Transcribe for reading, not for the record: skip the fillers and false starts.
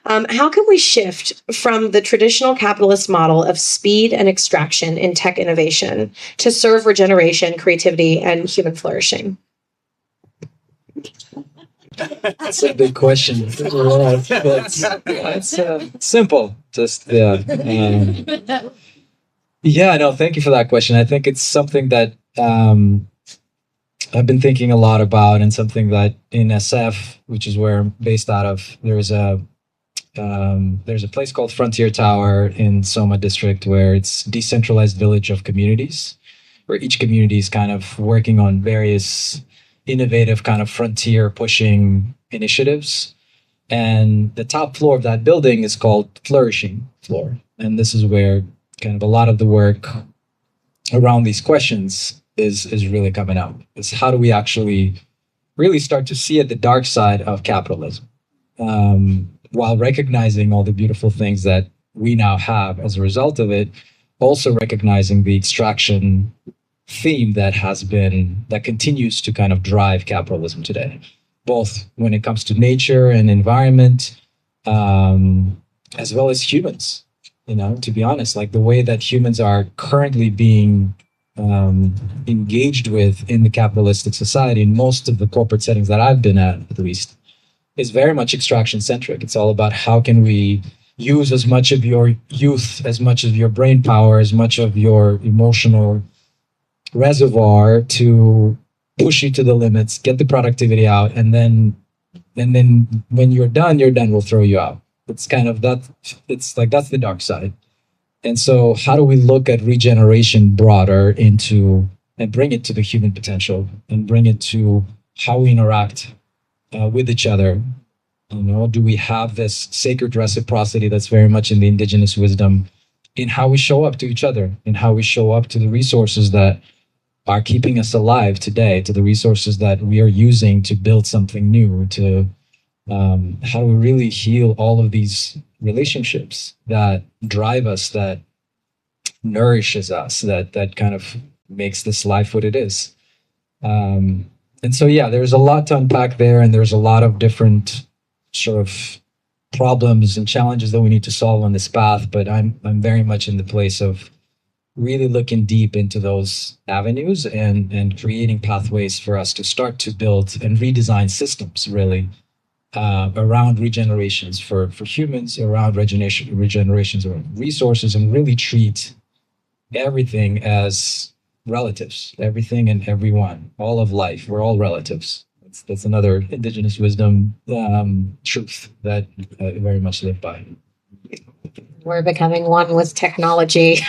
How can we shift from the traditional capitalist model of speed and extraction in tech innovation to serve regeneration, creativity, and human flourishing? That's a big question. It's simple. Just yeah. No, thank you for that question. I think it's something that I've been thinking a lot about, and something that in SF, which is where I'm based out of, there's a place called Frontier Tower in Soma district, where it's decentralized village of communities, where each community is kind of working on various innovative kind of frontier pushing initiatives. And the top floor of that building is called Flourishing Floor. And this is where kind of a lot of the work around these questions is really coming out. It's how do we actually really start to see at the dark side of capitalism, while recognizing all the beautiful things that we now have as a result of it, also recognizing the extraction theme that continues to kind of drive capitalism today, both when it comes to nature and environment, as well as humans. To be honest, like the way that humans are currently being engaged with in the capitalistic society, in most of the corporate settings that I've been at least, is very much extraction centric. It's all about how can we use as much of your youth, as much of your brain power, as much of your emotional reservoir to push you to the limits, get the productivity out, and then when you're done, we'll throw you out. It's kind of that. It's like that's the dark side. And so how do we look at regeneration broader into and bring it to the human potential and bring it to how we interact with each other? Do we have this sacred reciprocity that's very much in the indigenous wisdom in how we show up to each other, in how we show up to the resources that are keeping us alive today, to the resources that we are using to build something new, to how do we really heal all of these relationships that drive us, that nourishes us, that kind of makes this life what it is. And so, yeah, there's a lot to unpack there, and there's a lot of different sort of problems and challenges that we need to solve on this path. But I'm very much in the place of really looking deep into those avenues and creating pathways for us to start to build and redesign systems, really, around regenerations for humans, around regenerations around resources, and really treat everything as relatives, everything and everyone, all of life. We're all relatives. That's another indigenous wisdom truth that I very much live by. We're becoming one with technology.